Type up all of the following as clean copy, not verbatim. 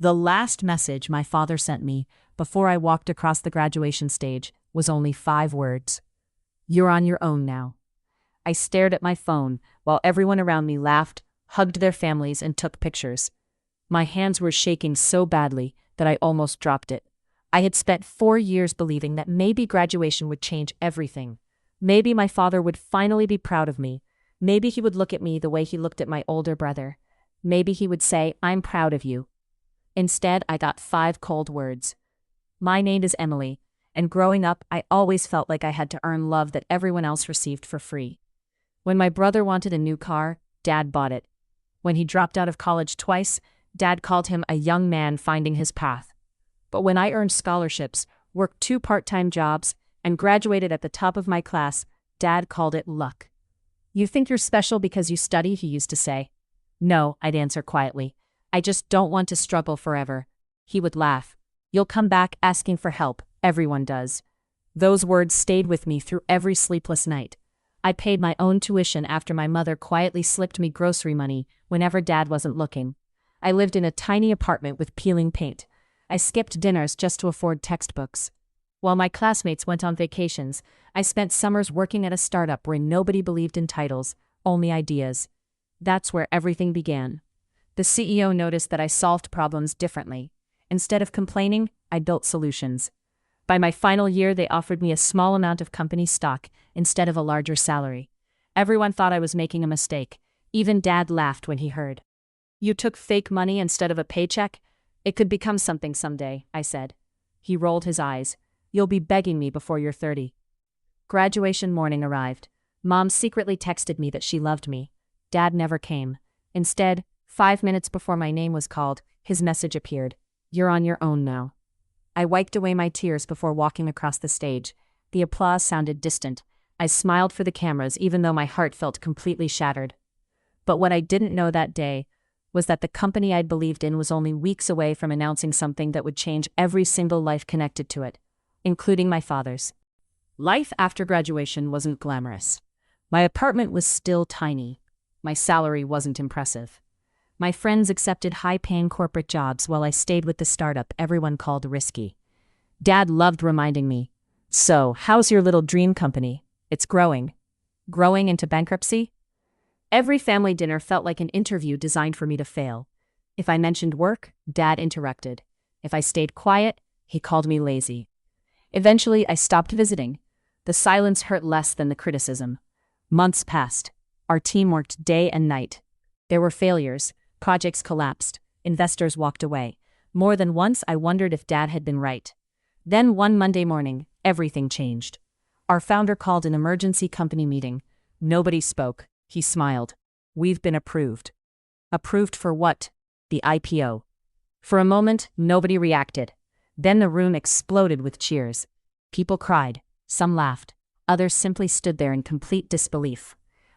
The last message my father sent me before I walked across the graduation stage was only 5 words. "You're on your own now." I stared at my phone while everyone around me laughed, hugged their families, and took pictures. My hands were shaking so badly that I almost dropped it. I had spent 4 years believing that maybe graduation would change everything. Maybe my father would finally be proud of me. Maybe he would look at me the way he looked at my older brother. Maybe he would say, "I'm proud of you." Instead, I got 5 cold words. My name is Emily, and growing up, I always felt like I had to earn love that everyone else received for free. When my brother wanted a new car, Dad bought it. When he dropped out of college twice, Dad called him a young man finding his path. But when I earned scholarships, worked 2 part-time jobs, and graduated at the top of my class, Dad called it luck. "You think you're special because you study," he used to say. "No," I'd answer quietly. "I just don't want to struggle forever." He would laugh. "You'll come back asking for help. Everyone does." Those words stayed with me through every sleepless night. I paid my own tuition after my mother quietly slipped me grocery money whenever Dad wasn't looking. I lived in a tiny apartment with peeling paint. I skipped dinners just to afford textbooks. While my classmates went on vacations, I spent summers working at a startup where nobody believed in titles, only ideas. That's where everything began. The CEO noticed that I solved problems differently. Instead of complaining, I built solutions. By my final year, they offered me a small amount of company stock instead of a larger salary. Everyone thought I was making a mistake. Even Dad laughed when he heard. "You took fake money instead of a paycheck? It could become something someday," I said. He rolled his eyes. "You'll be begging me before you're 30. Graduation morning arrived. Mom secretly texted me that she loved me. Dad never came. Instead, 5 minutes before my name was called, his message appeared. "You're on your own now." I wiped away my tears before walking across the stage. The applause sounded distant. I smiled for the cameras even though my heart felt completely shattered. But what I didn't know that day was that the company I'd believed in was only weeks away from announcing something that would change every single life connected to it, including my father's. Life after graduation wasn't glamorous. My apartment was still tiny. My salary wasn't impressive. My friends accepted high-paying corporate jobs while I stayed with the startup everyone called risky. Dad loved reminding me, "So, how's your little dream company? It's growing." Growing into bankruptcy? Every family dinner felt like an interview designed for me to fail. If I mentioned work, Dad interrupted. If I stayed quiet, he called me lazy. Eventually, I stopped visiting. The silence hurt less than the criticism. Months passed. Our team worked day and night. There were failures. Projects collapsed. Investors walked away. More than once, I wondered if Dad had been right. Then one Monday morning, everything changed. Our founder called an emergency company meeting. Nobody spoke. He smiled. "We've been approved." Approved for what? The IPO. For a moment, nobody reacted. Then the room exploded with cheers. People cried. Some laughed. Others simply stood there in complete disbelief.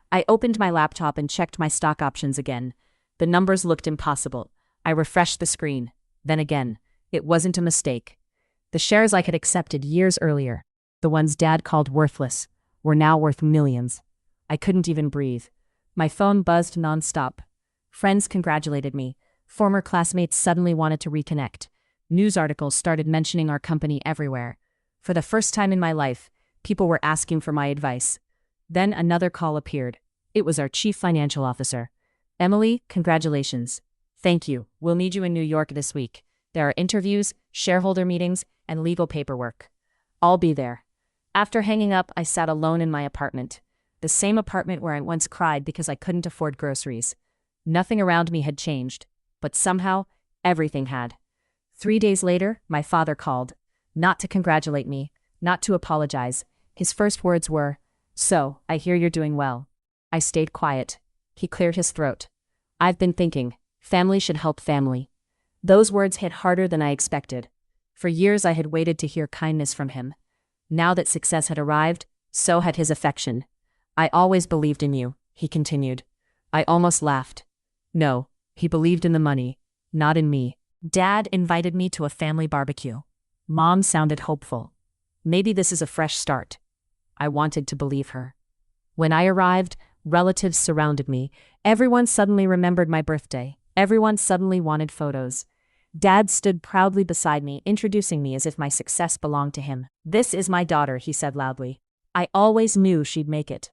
I opened my laptop and checked my stock options again. The numbers looked impossible. I refreshed the screen. Then again. It wasn't a mistake. The shares I had accepted years earlier, the ones Dad called worthless, were now worth millions. I couldn't even breathe. My phone buzzed nonstop. Friends congratulated me. Former classmates suddenly wanted to reconnect. News articles started mentioning our company everywhere. For the first time in my life, people were asking for my advice. Then another call appeared. It was our chief financial officer. "Emily, congratulations." "Thank you. We'll need you in New York this week. There are interviews, shareholder meetings, and legal paperwork." "I'll be there." After hanging up, I sat alone in my apartment. The same apartment where I once cried because I couldn't afford groceries. Nothing around me had changed, but somehow, everything had. 3 days later, my father called. Not to congratulate me, not to apologize. His first words were, "So, I hear you're doing well." I stayed quiet. He cleared his throat. "I've been thinking, family should help family." Those words hit harder than I expected. For years I had waited to hear kindness from him. Now that success had arrived, so had his affection. "I always believed in you," he continued. I almost laughed. No, he believed in the money, not in me. Dad invited me to a family barbecue. Mom sounded hopeful. Maybe this is a fresh start. I wanted to believe her. When I arrived, relatives surrounded me. Everyone suddenly remembered my birthday. Everyone suddenly wanted photos. Dad stood proudly beside me, introducing me as if my success belonged to him. "This is my daughter," he said loudly. "I always knew she'd make it."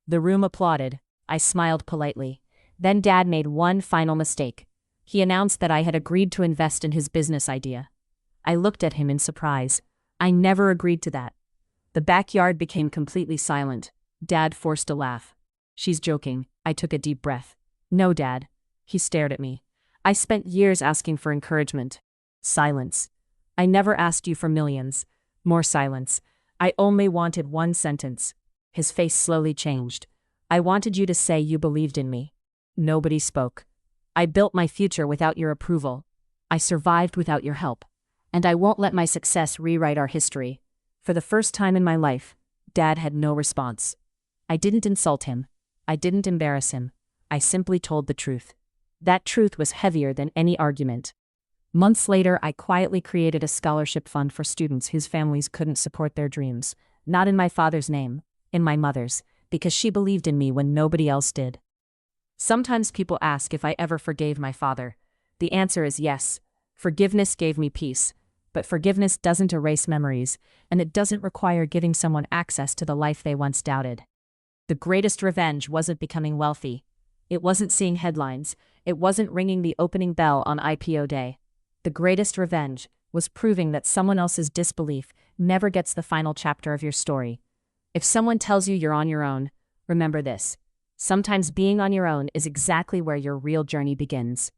The room applauded. I smiled politely. Then Dad made one final mistake. He announced that I had agreed to invest in his business idea. I looked at him in surprise. I never agreed to that. The backyard became completely silent. Dad forced a laugh. "She's joking." I took a deep breath. "No, Dad." He stared at me. "I spent years asking for encouragement." Silence. "I never asked you for millions." More silence. "I only wanted one sentence." His face slowly changed. "I wanted you to say you believed in me." Nobody spoke. "I built my future without your approval. I survived without your help. And I won't let my success rewrite our history." For the first time in my life, Dad had no response. I didn't insult him. I didn't embarrass him. I simply told the truth. That truth was heavier than any argument. Months later, I quietly created a scholarship fund for students whose families couldn't support their dreams. Not in my father's name, in my mother's, because she believed in me when nobody else did. Sometimes people ask if I ever forgave my father. The answer is yes. Forgiveness gave me peace. But forgiveness doesn't erase memories, and it doesn't require giving someone access to the life they once doubted. The greatest revenge wasn't becoming wealthy. It wasn't seeing headlines. It wasn't ringing the opening bell on IPO day. The greatest revenge was proving that someone else's disbelief never gets the final chapter of your story. If someone tells you you're on your own, remember this. Sometimes being on your own is exactly where your real journey begins.